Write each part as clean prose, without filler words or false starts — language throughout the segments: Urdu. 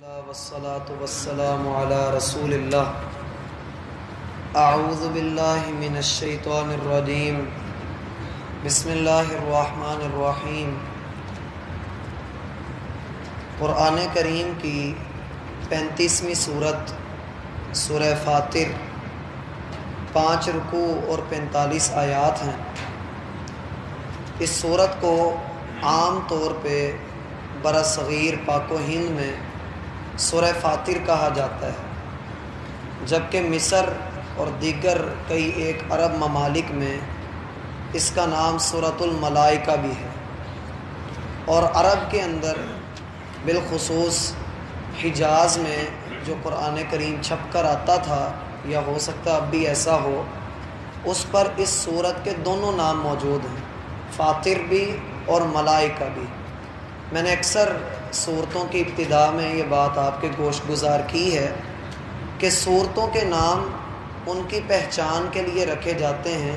والصلاة والسلام على رسول اللہ اعوذ باللہ من الشیطان الرجیم بسم اللہ الرحمن الرحیم۔ قرآن کریم کی 35ویں سورت سورہ فاطر 5 رکوع اور 45 آیات ہیں۔ اس سورت کو عام طور پہ برصغیر پاک و ہند میں سورہ فاطر کہا جاتا ہے، جبکہ مصر اور دیگر کئی ایک عرب ممالک میں اس کا نام سورۃ الملائکہ بھی ہے، اور عرب کے اندر بالخصوص حجاز میں جو قرآن کریم چھپ کر آتا تھا، یا ہو سکتا اب بھی ایسا ہو، اس پر اس سورت کے دونوں نام موجود ہیں، فاطر بھی اور ملائکہ بھی۔ میں نے اکثر صورتوں کی ابتدا میں یہ بات آپ کے گوش گزار کی ہے کہ صورتوں کے نام ان کی پہچان کے لیے رکھے جاتے ہیں،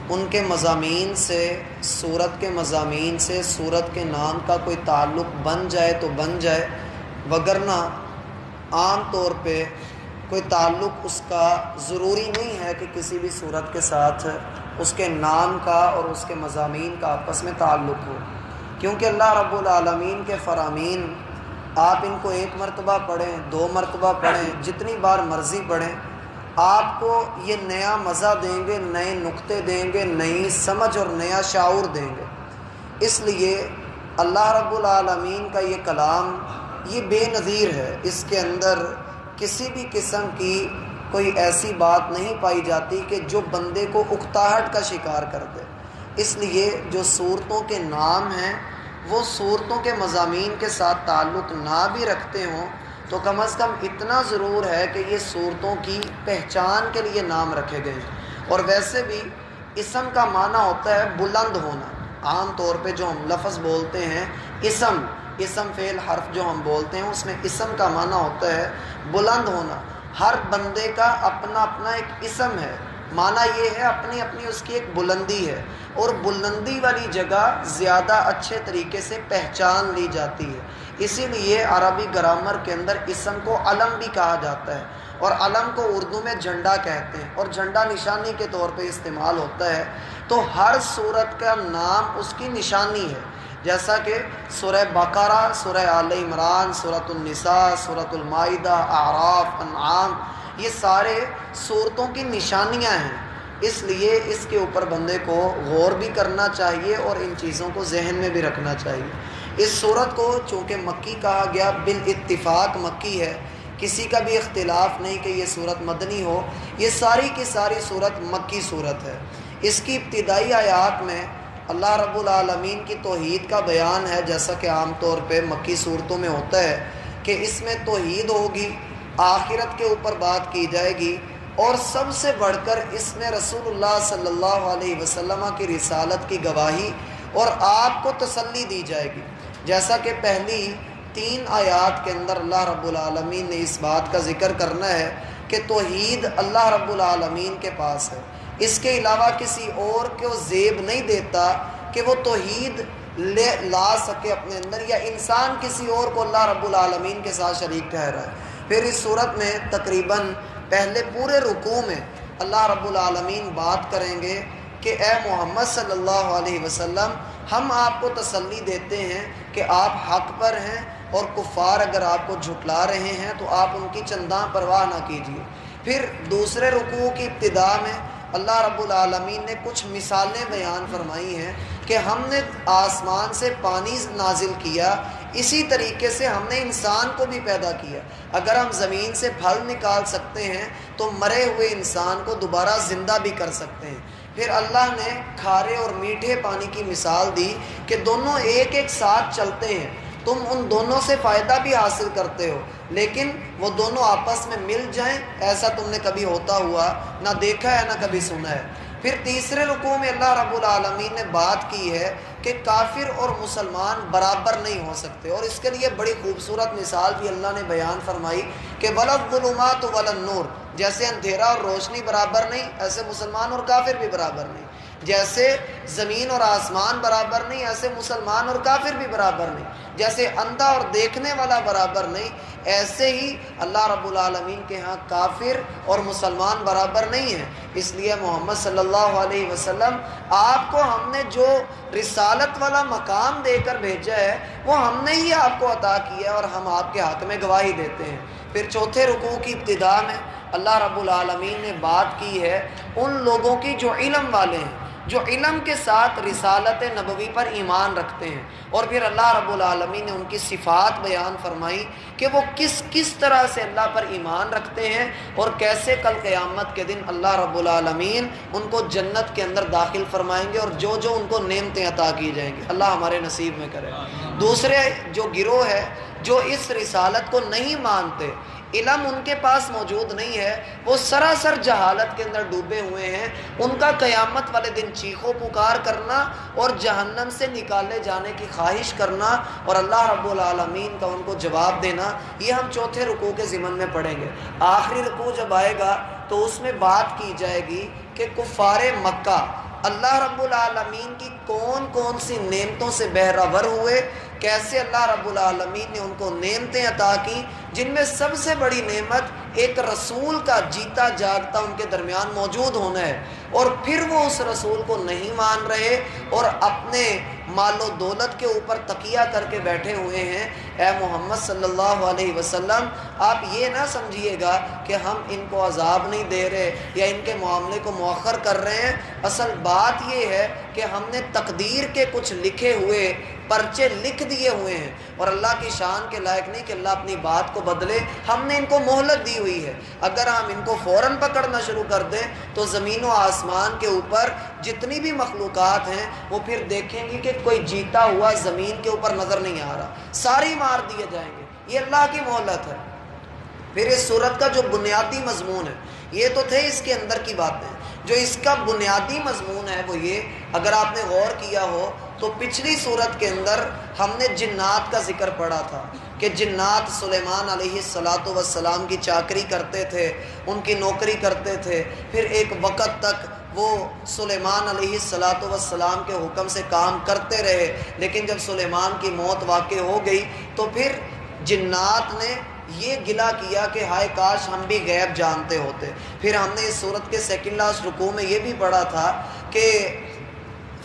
ان کے مضامین سے، صورت کے مضامین سے صورت کے نام کا کوئی تعلق بن جائے تو بن جائے، وگرنہ عام طور پہ کوئی تعلق اس کا ضروری نہیں ہے کہ کسی بھی صورت کے ساتھ اس کے نام کا اور اس کے مضامین کا آپس میں تعلق ہو، کیونکہ اللہ رب العالمین کے فرامین آپ ان کو 1 مرتبہ پڑھیں، 2 مرتبہ پڑھیں، جتنی بار مرضی پڑھیں، آپ کو یہ نیا مزہ دیں گے، نئے نقطے دیں گے، نئی سمجھ اور نیا شعور دیں گے۔ اس لیے اللہ رب العالمین کا یہ کلام یہ بے نظیر ہے، اس کے اندر کسی بھی قسم کی کوئی ایسی بات نہیں پائی جاتی کہ جو بندے کو اکتاہٹ کا شکار کر دے۔ اس لیے جو صورتوں کے نام ہیں وہ صورتوں کے مضامین کے ساتھ تعلق نہ بھی رکھتے ہوں تو کم از کم اتنا ضرور ہے کہ یہ صورتوں کی پہچان کے لیے نام رکھے گئے ہیں۔ اور ویسے بھی اسم کا معنی ہوتا ہے بلند ہونا۔ عام طور پہ جو ہم لفظ بولتے ہیں اسم فعل حرف جو ہم بولتے ہیں، اس میں اسم کا معنی ہوتا ہے بلند ہونا۔ ہر بندے کا اپنا اپنا ایک اسم ہے، معنی یہ ہے اپنی اپنی اس کی ایک بلندی ہے، اور بلندی والی جگہ زیادہ اچھے طریقے سے پہچان لی جاتی ہے۔ اسی لیے عربی گرامر کے اندر اسم کو علم بھی کہا جاتا ہے، اور علم کو اردو میں جھنڈا کہتے ہیں، اور جھنڈا نشانی کے طور پہ استعمال ہوتا ہے۔ تو ہر صورت کا نام اس کی نشانی ہے، جیسا کہ سورہ بقرہ، سورہ آل عمران، سورۃ النساء، سورۃ المائدہ، اعراف، انعام، یہ سارے صورتوں کی نشانیاں ہیں۔ اس لیے اس کے اوپر بندے کو غور بھی کرنا چاہیے اور ان چیزوں کو ذہن میں بھی رکھنا چاہیے۔ اس صورت کو چونکہ مکی کہا گیا، بالاتفاق مکی ہے، کسی کا بھی اختلاف نہیں کہ یہ صورت مدنی ہو، یہ ساری کی ساری صورت مکی صورت ہے۔ اس کی ابتدائی آیات میں اللہ رب العالمین کی توحید کا بیان ہے، جیسا کہ عام طور پہ مکی صورتوں میں ہوتا ہے کہ اس میں توحید ہوگی، آخرت کے اوپر بات کی جائے گی، اور سب سے بڑھ کر اس میں رسول اللہ صلی اللہ علیہ وسلم کی رسالت کی گواہی اور آپ کو تسلی دی جائے گی۔ جیسا کہ پہلی 3 آیات کے اندر اللہ رب العالمین نے اس بات کا ذکر کرنا ہے کہ توحید اللہ رب العالمین کے پاس ہے، اس کے علاوہ کسی اور کو زیب نہیں دیتا کہ وہ توحید لا سکے اپنے اندر، یا انسان کسی اور کو اللہ رب العالمین کے ساتھ شریک ٹھہرائے۔ پھر اس صورت میں تقریباً پہلے پورے رکوع میں اللہ رب العالمین بات کریں گے کہ اے محمد صلی اللہ علیہ وسلم، ہم آپ کو تسلی دیتے ہیں کہ آپ حق پر ہیں، اور کفار اگر آپ کو جھٹلا رہے ہیں تو آپ ان کی چنداں پرواہ نہ کیجیے۔ پھر دوسرے رکوع کی ابتدا میں اللہ رب العالمین نے کچھ مثالیں بیان فرمائی ہیں کہ ہم نے آسمان سے پانی نازل کیا، اسی طریقے سے ہم نے انسان کو بھی پیدا کیا۔ اگر ہم زمین سے پھل نکال سکتے ہیں تو مرے ہوئے انسان کو دوبارہ زندہ بھی کر سکتے ہیں۔ پھر اللہ نے کھارے اور میٹھے پانی کی مثال دی کہ دونوں ایک ایک ساتھ چلتے ہیں، تم ان دونوں سے فائدہ بھی حاصل کرتے ہو، لیکن وہ دونوں آپس میں مل جائیں ایسا تم نے کبھی ہوتا ہوا نہ دیکھا ہے نہ کبھی سنا ہے۔ پھر تیسرے رکوع میں اللہ رب العالمین نے بات کی ہے کہ کافر اور مسلمان برابر نہیں ہو سکتے، اور اس کے لیے بڑی خوبصورت مثال بھی اللہ نے بیان فرمائی کہ وَلَا الظُّلُمَاتُ وَلَا النُّورُ، جیسے اندھیرا اور روشنی برابر نہیں، ایسے مسلمان اور کافر بھی برابر نہیں، جیسے زمین اور آسمان برابر نہیں، ایسے مسلمان اور کافر بھی برابر نہیں۔ جیسے اندھا اور دیکھنے والا برابر نہیں، ایسے ہی اللہ رب العالمین کے ہاں کافر اور مسلمان برابر نہیں ہیں۔ اس لیے محمد صلی اللہ علیہ وسلم آپ کو ہم نے جو رسالت والا مقام دے کر بھیجا ہے وہ ہم نے ہی آپ کو عطا کیا ہے، اور ہم آپ کے حق میں گواہی دیتے ہیں۔ پھر چوتھے رکوع کی ابتدا میں اللہ رب العالمین نے بات کی ہے ان لوگوں کی جو علم والے ہیں، جو علم کے ساتھ رسالت نبوی پر ایمان رکھتے ہیں، اور پھر اللہ رب العالمین نے ان کی صفات بیان فرمائی کہ وہ کس طرح سے اللہ پر ایمان رکھتے ہیں اور کیسے کل قیامت کے دن اللہ رب العالمین ان کو جنت کے اندر داخل فرمائیں گے، اور جو جو ان کو نعمتیں عطا کی جائیں گی اللہ ہمارے نصیب میں کرے۔ دوسرے جو گروہ ہے جو اس رسالت کو نہیں مانتے، علم ان کے پاس موجود نہیں ہے، وہ سراسر جہالت کے اندر ڈوبے ہوئے ہیں، ان کا قیامت والے دن چیخو پکار کرنا اور جہنم سے نکالے جانے کی خواہش کرنا اور اللہ رب العالمین کا ان کو جواب دینا، یہ ہم چوتھے رکوع کے ضمن میں پڑھیں گے۔ آخری رکوع جب آئے گا تو اس میں بات کی جائے گی کہ کفار مکہ اللہ رب العالمین کی کون کون سی نعمتوں سے بہرہ ہوئے، کیسے اللہ رب العالمین نے ان کو نعمتیں عطا کی، جن میں سب سے بڑی نعمت ایک رسول کا جیتا جاگتا ان کے درمیان موجود ہونا ہے، اور پھر وہ اس رسول کو نہیں مان رہے اور اپنے مال و دولت کے اوپر تکیہ کر کے بیٹھے ہوئے ہیں۔ اے محمد صلی اللہ علیہ وسلم، آپ یہ نہ سمجھیے گا کہ ہم ان کو عذاب نہیں دے رہے یا ان کے معاملے کو مؤخر کر رہے ہیں، اصل بات یہ ہے کہ ہم نے تقدیر کے کچھ لکھے ہوئے پرچے لکھ دیے ہوئے ہیں، اور اللہ کی شان کے لائق نہیں کہ اللہ اپنی بات کو بدلے، ہم نے ان کو مہلت دی ہوئی ہے۔ اگر ہم ان کو فوراً پکڑنا شروع کر دیں تو زمین و آسمان کے اوپر جتنی بھی مخلوقات ہیں وہ پھر دیکھیں گی کہ کوئی جیتا ہوا زمین کے اوپر نظر نہیں آ رہا، ساری مار دیے جائیں گے، یہ اللہ کی مہلت ہے۔ پھر اس صورت کا جو بنیادی مضمون ہے، یہ تو تھے اس کے اندر کی باتیں، جو اس کا بنیادی مضمون ہے وہ یہ، اگر آپ نے غور کیا ہو تو پچھلی صورت کے اندر ہم نے جنات کا ذکر پڑھا تھا کہ جنات سلیمان علیہ السلام کی چاکری کرتے تھے، ان کی نوکری کرتے تھے، پھر ایک وقت تک وہ سلیمان علیہ السلام کے حکم سے کام کرتے رہے، لیکن جب سلیمان کی موت واقع ہو گئی تو پھر جنات نے یہ گلہ کیا کہ ہائے کاش ہم بھی غیب جانتے ہوتے۔ پھر ہم نے اس صورت کے سیکنڈ لاسٹ رکوع میں یہ بھی پڑھا تھا کہ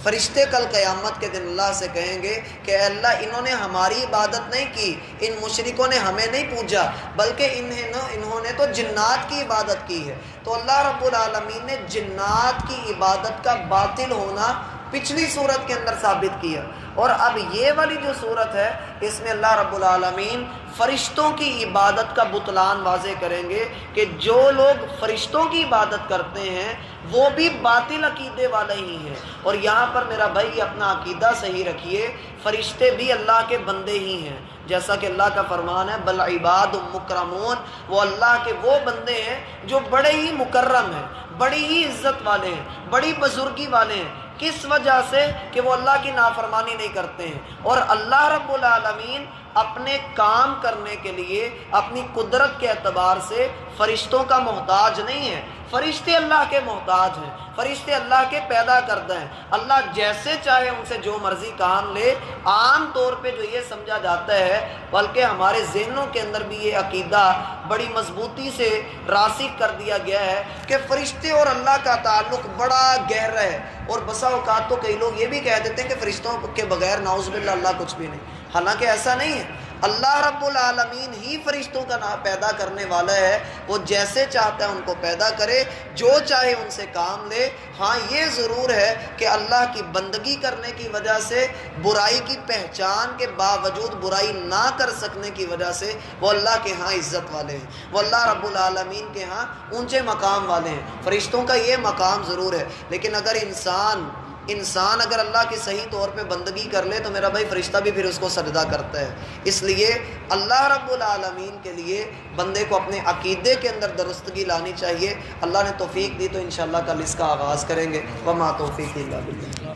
فرشتے کل قیامت کے دن اللہ سے کہیں گے کہ اے اللہ انہوں نے ہماری عبادت نہیں کی، ان مشرکوں نے ہمیں نہیں پوجا، بلکہ انہوں نے تو جنات کی عبادت کی ہے۔ تو اللہ رب العالمین نے جنات کی عبادت کا باطل ہونا پچھلی صورت کے اندر ثابت کیا، اور اب یہ والی جو صورت ہے اس میں اللہ رب العالمین فرشتوں کی عبادت کا بطلان واضح کریں گے کہ جو لوگ فرشتوں کی عبادت کرتے ہیں وہ بھی باطل عقیدے والے ہی ہیں۔ اور یہاں پر میرا بھائی اپنا عقیدہ صحیح رکھیے، فرشتے بھی اللہ کے بندے ہی ہیں، جیسا کہ اللہ کا فرمان ہے بل عباد مکرمون، وہ اللہ کے وہ بندے ہیں جو بڑے ہی مکرم ہیں، بڑی ہی عزت والے ہیں، بڑی بزرگی والے ہیں۔ کس وجہ سے؟ کہ وہ اللہ کی نافرمانی نہیں کرتے ہیں، اور اللہ رب العالمین اپنے کام کرنے کے لیے اپنی قدرت کے اعتبار سے فرشتوں کا محتاج نہیں ہے، فرشتے اللہ کے محتاج ہیں، فرشتے اللہ کے پیدا کردہ ہیں، اللہ جیسے چاہے ان سے جو مرضی کام لے۔ عام طور پہ جو یہ سمجھا جاتا ہے، بلکہ ہمارے ذہنوں کے اندر بھی یہ عقیدہ بڑی مضبوطی سے راسخ کر دیا گیا ہے کہ فرشتے اور اللہ کا تعلق بڑا گہرا ہے، اور بسا اوقات تو کئی لوگ یہ بھی کہہ دیتے ہیں کہ فرشتوں کے بغیر نعوذ باللہ اللہ کچھ بھی نہیں، حالانکہ ایسا نہیں ہے۔ اللہ رب العالمین ہی فرشتوں کا پیدا کرنے والا ہے، وہ جیسے چاہتا ہے ان کو پیدا کرے، جو چاہے ان سے کام لے۔ ہاں یہ ضرور ہے کہ اللہ کی بندگی کرنے کی وجہ سے، برائی کی پہچان کے باوجود برائی نہ کر سکنے کی وجہ سے وہ اللہ کے ہاں عزت والے ہیں، وہ اللہ رب العالمین کے ہاں اونچے مقام والے ہیں۔ فرشتوں کا یہ مقام ضرور ہے، لیکن اگر انسان اگر اللہ کی صحیح طور پہ بندگی کر لے تو میرا بھائی فرشتہ بھی پھر اس کو سجدہ کرتا ہے۔ اس لیے اللہ رب العالمین کے لیے بندے کو اپنے عقیدے کے اندر درستگی لانی چاہیے۔ اللہ نے توفیق دی تو انشاءاللہ کل اس کا آغاز کریں گے۔ وما توفیق الا باللہ۔